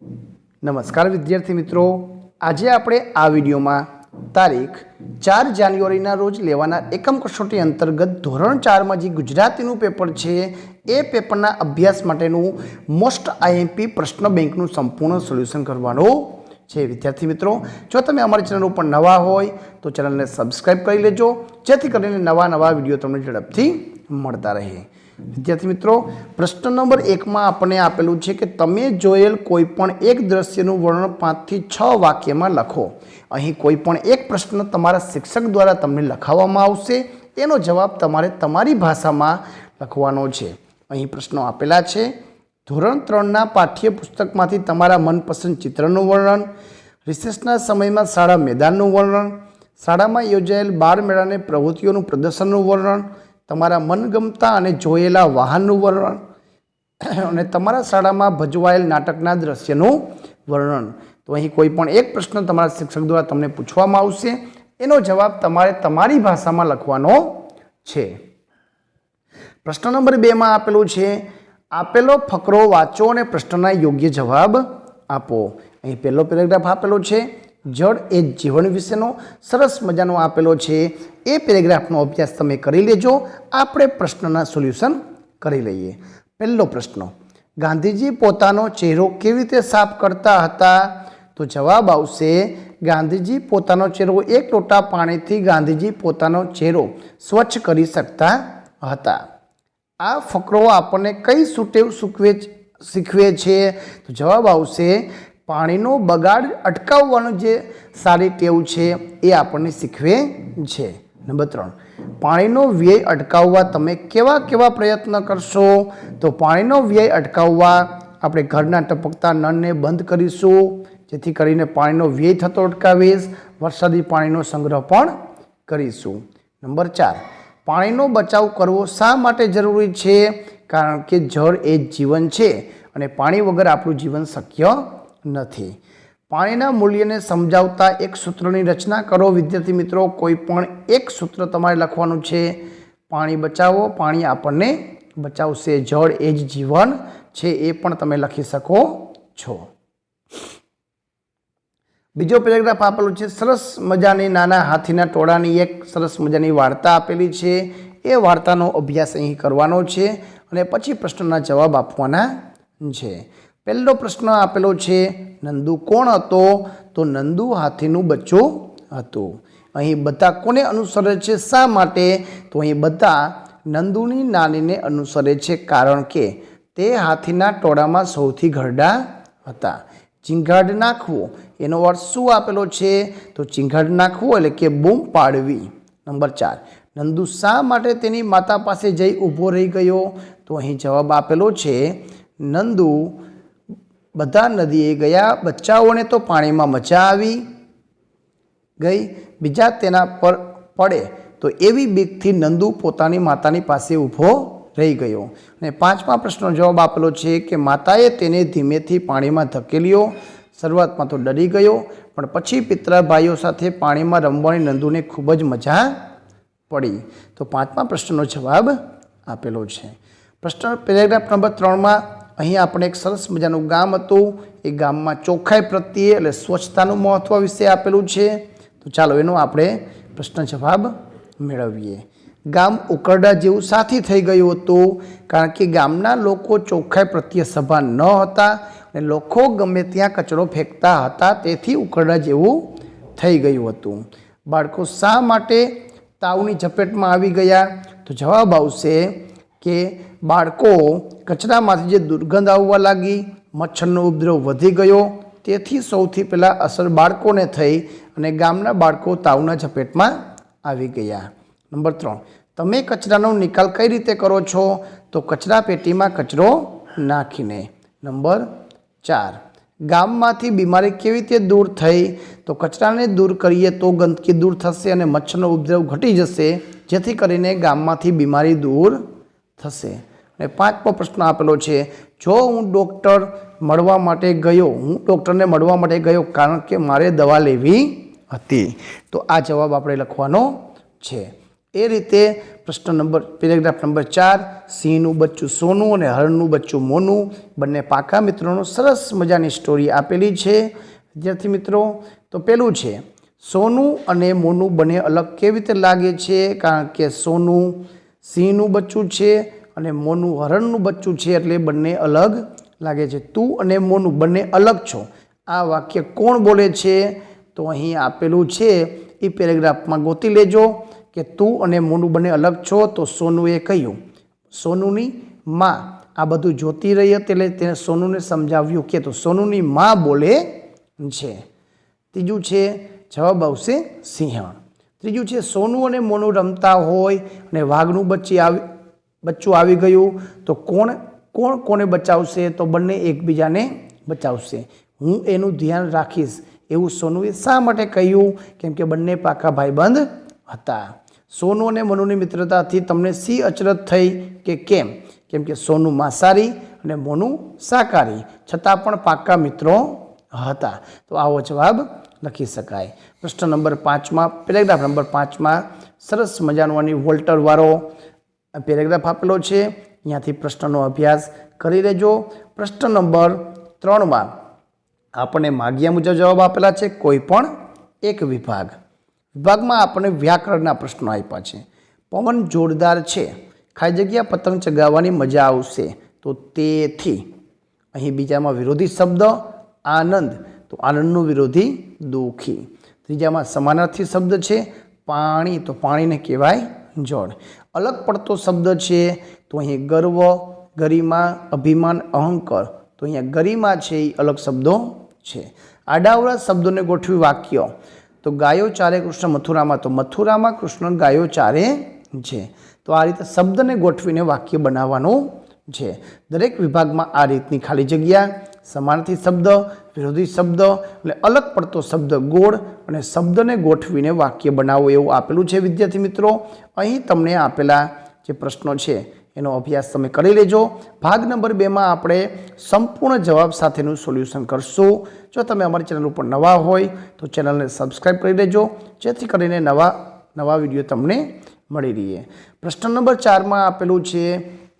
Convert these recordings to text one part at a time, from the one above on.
નમસ્કાર વિદ્યાર્થી મિત્રો, આજે આપણે આ વિડીયોમાં તારીખ 4 જાન્યુઆરીના રોજ લેવાના એકમ કસોટી અંતર્ગત ધોરણ 4માં જે ગુજરાતીનું પેપર છે એ પેપરના અભ્યાસ માટેનું મોસ્ટ આઈએમપી પ્રશ્ન બેંકનું સંપૂર્ણ સોલ્યુશન કરવાનું છે। વિદ્યાર્થી મિત્રો, જો તમે અમારી ચેનલ ઉપર નવા હોય તો ચેનલને સબસ્ક્રાઇબ કરી લેજો, જેથી કરીને નવા વિડીયો તમને ઝડપથી મળતા રહે। વિદ્યાર્થી મિત્રો, પ્રશ્ન નંબર 1 માં આપણને આપેલું છે કે તમે જોયેલ કોઈપણ એક દ્રશ્યનું વર્ણન 5 થી 6 વાક્યમાં લખો। અહીં કોઈપણ એક પ્રશ્ન તમારા શિક્ષક દ્વારા તમને લખાવવામાં આવશે, એનો જવાબ તમારે તમારી ભાષામાં લખવાનો છે। અહીં પ્રશ્નો આપેલા છે। ધોરણ 3ના પાઠ્યપુસ્તકમાંથી તમારા મનપસંદ ચિત્રનું વર્ણન, રિસેસના સમયમાં શાળા મેદાનનું વર્ણન, શાળામાં યોજાયેલ બાળ મેળાને પ્રવૃત્તિઓનું પ્રદર્શનનું વર્ણન, તમારા મનગમતા અને જોયેલા વાહનનું વર્ણન અને તમારા શાળામાં ભજવાયેલ નાટકના દ્રશ્યનું વર્ણન। તો અહીં કોઈ પણ એક પ્રશ્ન તમારા શિક્ષક દ્વારા તમને પૂછવામાં આવશે, એનો જવાબ તમારે તમારી ભાષામાં લખવાનો છે। પ્રશ્ન નંબર 2 માં આપેલું છે, આપેલો ફકરો વાંચો અને પ્રશ્નના યોગ્ય જવાબ આપો। અહીં પહેલો પેરેગ્રાફ આપેલો છે, જળ એ જીવન વિશેનો સરસ મજાનો આપેલો છે। એ પેરેગ્રાફનો અભ્યાસ તમે કરી લેજો, આપણે પ્રશ્નના સોલ્યુશન કરી લઈએ। પહેલો પ્રશ્ન, ગાંધીજી પોતાનો ચહેરો કેવી રીતે સાફ કરતા હતા? તો જવાબ આવશે, ગાંધીજી પોતાનો ચહેરો 1 લોટા પાણીથી ગાંધીજી પોતાનો ચહેરો સ્વચ્છ કરી શકતા હતા। આ ફકરો આપણને કઈ સુટેવ શીખવે છે? તો જવાબ આવશે, પાણીનો બગાડ અટકાવવાનું જે સારી ટેવ છે એ આપણને શીખવે છે। નંબર 3, પાણીનો વ્યય અટકાવવા તમે કેવા પ્રયત્ન કરશો? તો પાણીનો વ્યય અટકાવવા આપણે ઘરના ટપકતા નળને બંધ કરીશું, જેથી કરીને પાણીનો વ્યય થતો અટકાવીશ, વરસાદી પાણીનો સંગ્રહ પણ કરીશું। નંબર 4, પાણીનો બચાવ કરવો શા માટે જરૂરી છે? કારણ કે જળ એ જીવન છે અને પાણી વગર આપણું જીવન શક્ય નથી। પાણીના મૂલ્યને સમજાવતા એક સૂત્રની રચના કરો। વિદ્યાર્થી મિત્રો, કોઈ પણ એક સૂત્ર તમારે લખવાનું છે। પાણી બચાવો, પાણી આપણને બચાવશે, જળ એ જ જીવન છે, એ પણ તમે લખી શકો છો। બીજો પેરેગ્રાફ આપેલું છે, સરસ મજાની નાના હાથીના ટોળાની એક સરસ મજાની વાર્તા આપેલી છે। એ વાર્તાનો અભ્યાસ અહીં કરવાનો છે અને પછી પ્રશ્નના જવાબ આપવાના છે। પહેલો પ્રશ્ન આપેલો છે, નંદુ કોણ હતો? તો નંદુ હાથીનું બચ્ચું હતું। અહીં બધા કોને અનુસરે છે? શા માટે? તો અહીં બધા નંદુની નાનીને અનુસરે છે, કારણ કે તે હાથીના ટોળામાં સૌથી ઘરડા હતા। ચીંગાડ નાખવો, એનો અર્થ શું આપેલો છે? તો ચીંગાડ નાખવો એટલે કે બૂમ પાડવી। નંબર 4, નંદુ શા માટે તેની માતા પાસે જઈ ઊભો રહી ગયો? તો અહીં જવાબ આપેલો છે, નંદુ બધા નદીએ ગયા, બચ્ચાઓને તો પાણીમાં મજા આવી ગઈ, બીજા તેના પર પડે તો એવી બીકથી નંદુ પોતાની માતાની પાસે ઊભો રહી ગયો। અને 5મા પ્રશ્નનો જવાબ આપેલો છે કે માતાએ તેને ધીમેથી પાણીમાં ધકેલ્યો, શરૂઆતમાં તો ડરી ગયો, પણ પછી પિતરા ભાઈઓ સાથે પાણીમાં રમવાની નંદુને ખૂબ જ મજા પડી। તો 5મા પ્રશ્નનો જવાબ આપેલો છે। પ્રશ્ન પેરેગ્રાફ નંબર 3માં અહીં આપણે એક સરસ મજાનું ગામ હતું, એ ગામમાં ચોખ્ખાઈ પ્રત્યે એટલે સ્વચ્છતાનું મહત્ત્વ વિશે આપેલું છે। તો ચાલો એનો આપણે પ્રશ્ન જવાબ મેળવીએ। ગામ ઉકરડા જેવું સાથી થઈ ગયું હતું, કારણ કે ગામના લોકો ચોખ્ખાઈ પ્રત્યે સભાન ન હતા અને લોકો ગમે ત્યાં કચરો ફેંકતા હતા, તેથી ઉકરડા જેવું થઈ ગયું હતું। બાળકો શા માટે તાવની ઝપેટમાં આવી ગયા? તો જવાબ આવશે કે બાળકો કચરામાંથી જે દુર્ગંધ આવવા લાગી, મચ્છરનો ઉપદ્રવ વધી ગયો, તેથી સૌથી પહેલાં અસર બાળકોને થઈ અને ગામના બાળકો તાવના ઝપેટમાં આવી ગયા। નંબર 3, તમે કચરાનો નિકાલ કઈ રીતે કરો છો? તો કચરા પેટીમાં કચરો નાખીને। નંબર 4, ગામમાંથી બીમારી કેવી રીતે દૂર થઈ? તો કચરાને દૂર કરીએ તો ગંદકી દૂર થશે અને મચ્છરનો ઉપદ્રવ ઘટી જશે, જેથી કરીને ગામમાંથી બીમારી દૂર થશે। અને 5મો પ્રશ્ન આપેલો છે, જો હું ડૉક્ટરને મળવા માટે ગયો કારણ કે મારે દવા લેવી હતી। તો આ જવાબ આપણે લખવાનો છે। એ રીતે પેરેગ્રાફ નંબર 4, સિંહનું બચ્ચું સોનું અને હરણનું બચ્ચું મોનું બંને પાકા મિત્રોનો સરસ મજાની સ્ટોરી આપેલી છે વિદ્યાર્થી મિત્રો. તો પેલું છે સોનું અને મોનું બંને અલગ કેવી રીતે લાગે છે, કારણ કે સોનું સિંહનું બચ્ચું છે અને મોનું હરણનું બચ્ચું છે, એટલે બંને અલગ લાગે છે. તું અને મોનું બંને અલગ છો, આ વાક્ય કોણ બોલે છે? તો અહીં આપેલું છે એ પેરેગ્રાફમાં ગોતી લેજો કે તું અને મોનું બંને અલગ છો. તો સોનુએ કહ્યું, સોનુની માં આ બધું જોતી રહી હતી એટલે તેને સોનુને સમજાવ્યું કે તો સોનુની માં બોલે છે. ત્રીજું છે જવાબ આવશે સિંહણ. ત્રીજું છે સોનું અને મોનું રમતા હોય અને વાઘનું બચ્ચું આવી ગયું તો કોણ કોને બચાવશે? તો બંને એકબીજાને બચાવશે. હું એનું ધ્યાન રાખીશ એવું સોનુએ શા માટે કહ્યું? કેમ કે બંને પાકા ભાઈબંધ હતા. સોનું અને મનુની મિત્રતાથી તમને શી અચરજ થઈ કે કેમ? કેમ કે સોનું માંસાહારી અને મોનું શાકાહારી છતાં પણ પાકા મિત્રો હતા. તો આવો જવાબ લખી શકાય. પ્રશ્ન નંબર 5માં પેરેગ્રાફ નંબર 5માં સરસ મજાનો અને વોલ્ટરવાળો પેરેગ્રાફ આપેલો છે, અહીંયાથી પ્રશ્નનો અભ્યાસ કરી લેજો. પ્રશ્ન નંબર 3માં આપણને માગ્યા મુજબ જવાબ આપેલા છે. કોઈ પણ એક વિભાગમાં આપણને વ્યાકરણના પ્રશ્નો આપ્યા છે. પવન જોરદાર છે, ખાલી જગ્યા પતંગ ચગાવવાની મજા આવશે, તો તેથી અહીં બીજામાં વિરોધી શબ્દ આનંદ, તો આનંદનું વિરોધી દુઃખી. ત્રીજામાં સમાનાર્થી શબ્દ છે પાણી, તો પાણીને કહેવાય જળ. અલગ પડતો શબ્દ છે તો અહીં ગર્વ, ગરિમા, અભિમાન, અહંકાર, તો અહીંયા ગરિમા છે એ અલગ શબ્દો છે. આડાવડા શબ્દોને ગોઠવી વાક્ય, તો ગાયો ચારે કૃષ્ણ મથુરામાં, તો મથુરામાં કૃષ્ણ ગાયો ચારે છે. તો આ રીતે શબ્દને ગોઠવીને વાક્ય બનાવવાનું છે. દરેક વિભાગમાં આ રીતની ખાલી જગ્યા, સમાનાર્થી શબ્દ, વિરોધી શબ્દ એટલે અલગ પડતો શબ્દ, ગોળ અને શબ્દને ગોઠવીને વાક્ય બનાવો એવું આપેલું છે વિદ્યાર્થી મિત્રો. અહીં તમને આપેલા જે પ્રશ્નો છે એનો અભ્યાસ તમે કરી લેજો. ભાગ નંબર 2માં આપણે સંપૂર્ણ જવાબ સાથેનું સોલ્યુશન કરશું. જો તમે અમારી ચેનલ ઉપર નવા હોય તો ચેનલને સબસ્ક્રાઈબ કરી લેજો, જેથી કરીને નવા વિડીયો તમને મળી રહે. પ્રશ્ન નંબર 4માં આપેલું છે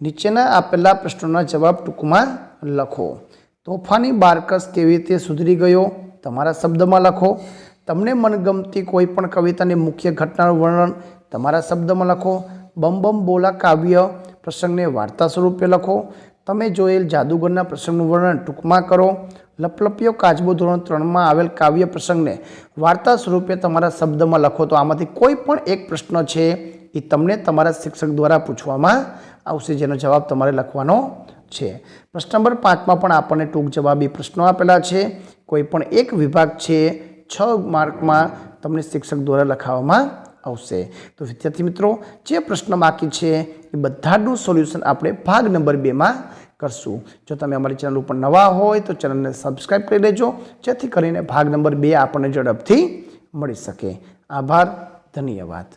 નીચેના આપેલા પ્રશ્નોના જવાબ ટૂંકમાં લખો. તોફાની બારકસ કેવી રીતે સુધરી ગયો? તમારા શબ્દમાં લખો. તમને મનગમતી કોઈ પણ કવિતાની મુખ્ય ઘટનાનું વર્ણન તમારા શબ્દમાં લખો. બમ બમ બોલા કાવ્ય પ્રસંગને વાર્તા સ્વરૂપે લખો. તમે જોયેલ જાદુગરના પ્રસંગનું વર્ણન ટૂંકમાં કરો. લપલપ્યો કાચબો ધોરણ 3માં આવેલ કાવ્ય પ્રસંગને વાર્તા સ્વરૂપે તમારા શબ્દમાં લખો. તો આમાંથી કોઈ પણ એક પ્રશ્ન છે એ તમને તમારા શિક્ષક દ્વારા પૂછવામાં આવશે, જેનો જવાબ તમારે લખવાનો છે. પ્રશ્ન નંબર 5માં પણ આપણને ટૂંક જવાબી પ્રશ્નો આપેલા છે. કોઈ પણ એક વિભાગ છે, 6 માર્કમાં તમને શિક્ષક દ્વારા લખાવવામાં આવશે. તો વિદ્યાર્થી મિત્રો, જે પ્રશ્ન બાકી છે એ બધાનું સોલ્યુશન આપણે ભાગ નંબર 2માં કરશું. જો તમે અમારી ચેનલ ઉપર નવા હોય તો ચેનલને સબસ્ક્રાઈબ કરી લેજો, જેથી કરીને ભાગ નંબર 2 આપણને ઝડપથી મળી શકે. આભાર, ધન્યવાદ.